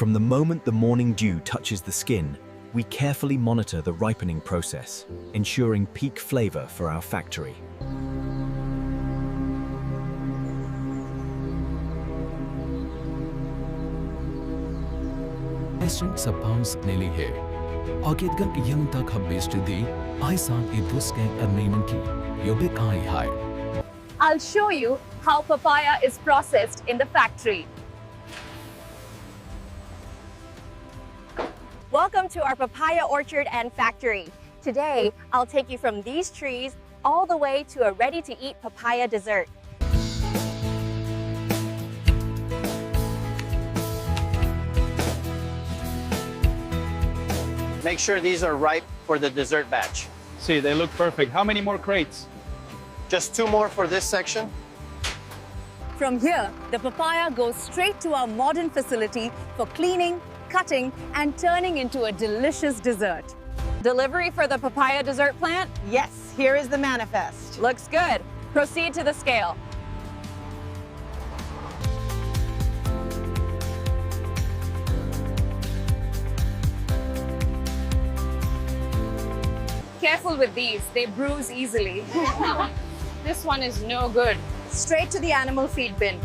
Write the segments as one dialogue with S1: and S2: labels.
S1: From the moment the morning dew touches the skin, we carefully monitor the ripening process, ensuring peak flavor for our factory.
S2: Esting sa pounds nili he. Agit gan yang tak habis di, I sang ibuske arnaininki, yobik ai hai.
S3: I'll show you how papaya is processed in the factory. Welcome to our papaya orchard and factory. Today, I'll take you from these trees all the way to a ready-to-eat papaya dessert.
S4: Make sure these are ripe for the dessert batch.
S5: See, they look perfect. How many more crates?
S4: Just 2 more for this section.
S3: From here, the papaya goes straight to our modern facility for cleaning, cutting, and turning into a delicious dessert. Delivery for the papaya dessert plant?
S6: Yes, here is the manifest.
S3: Looks good. Proceed to the scale. Careful with these, they bruise easily. This one is no good. Straight to the animal feed bin.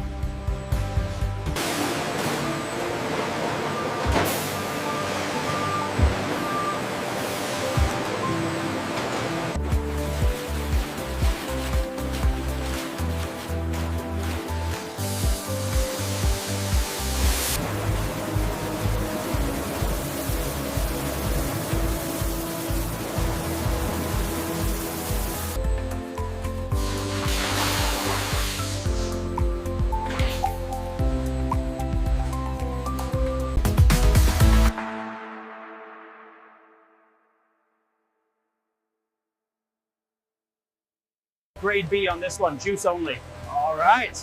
S5: Grade B on this one, juice only. All right.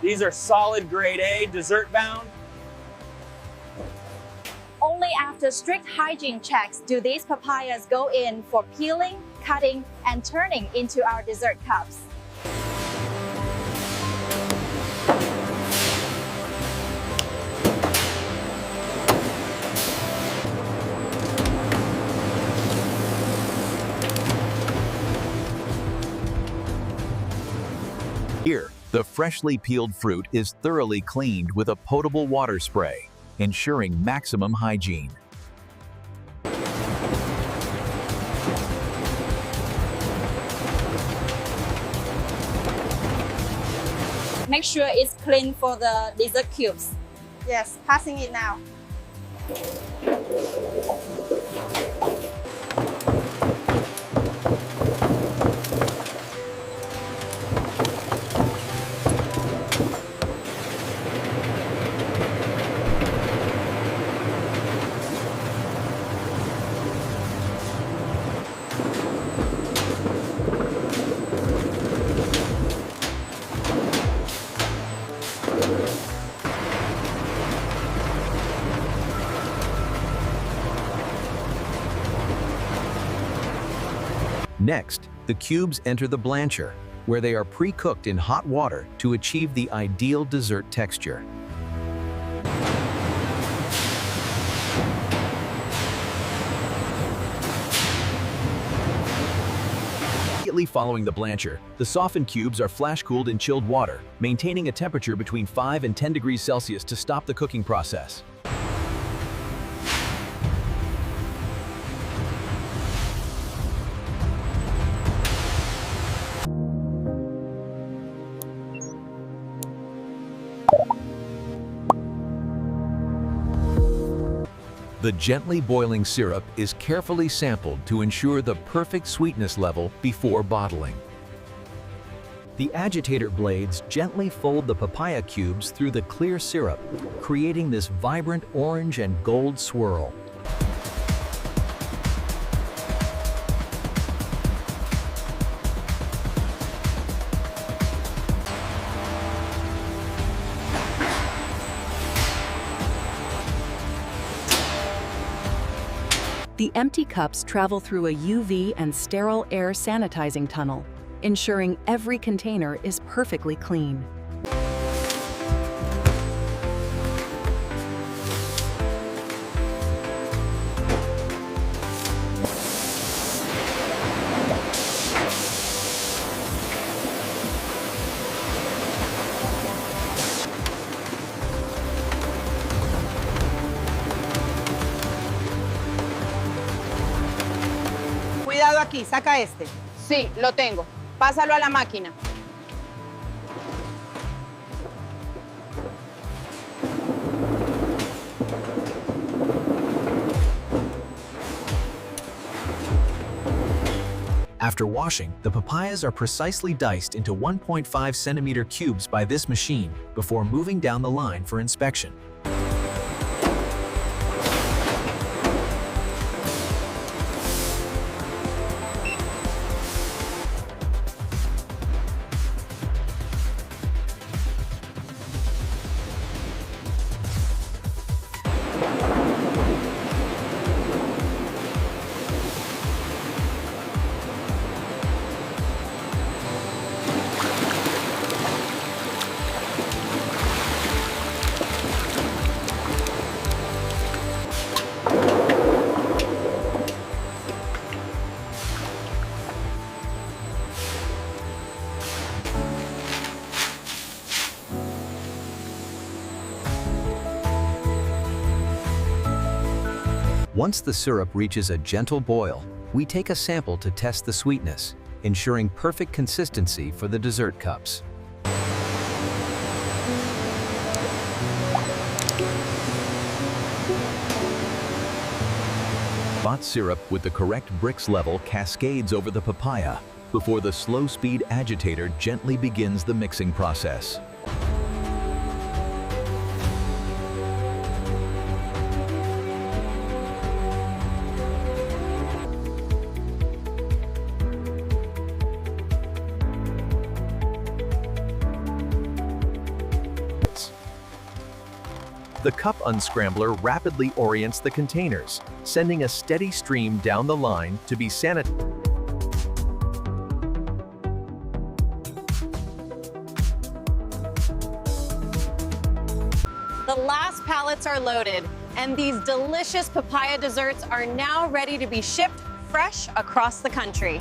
S5: These are solid grade A, dessert bound.
S3: Only after strict hygiene checks do these papayas go in for peeling, cutting, and turning into our dessert cups.
S1: Here, the freshly peeled fruit is thoroughly cleaned with a potable water spray, ensuring maximum hygiene.
S3: Make sure it's clean for the dessert cubes.
S6: Yes, passing it now.
S1: Next, the cubes enter the blancher, where they are pre-cooked in hot water to achieve the ideal dessert texture. Immediately following the blancher, the softened cubes are flash-cooled in chilled water, maintaining a temperature between 5 and 10 degrees Celsius to stop the cooking process. The gently boiling syrup is carefully sampled to ensure the perfect sweetness level before bottling. The agitator blades gently fold the papaya cubes through the clear syrup, creating this vibrant orange and gold swirl.
S7: The empty cups travel through a UV and sterile air sanitizing tunnel, ensuring every container is perfectly clean.
S6: aquí, saca este.
S8: Sí, lo tengo. Pásalo a la máquina.
S1: After washing, the papayas are precisely diced into 1.5 centimeter cubes by this machine before moving down the line for inspection. Once the syrup reaches a gentle boil, we take a sample to test the sweetness, ensuring perfect consistency for the dessert cups. Hot syrup with the correct Brix level cascades over the papaya before the slow-speed agitator gently begins the mixing process. The cup unscrambler rapidly orients the containers, sending a steady stream down the line to be sanitized.
S3: The last pallets are loaded, and these delicious papaya desserts are now ready to be shipped fresh across the country.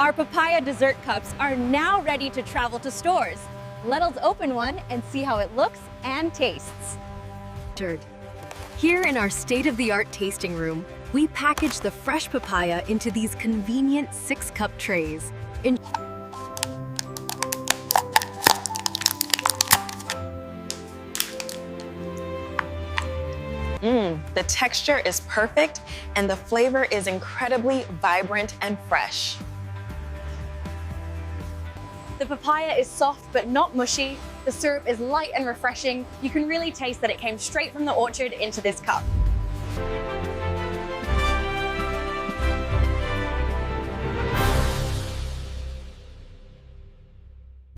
S3: Our papaya dessert cups are now ready to travel to stores. Let us open one and see how it looks and tastes.
S7: Here in our state-of-the-art tasting room, we package the fresh papaya into these convenient 6-cup trays.
S8: The texture is perfect and the flavor is incredibly vibrant and fresh.
S3: The papaya is soft but not mushy. The syrup is light and refreshing. You can really taste that it came straight from the orchard into this cup.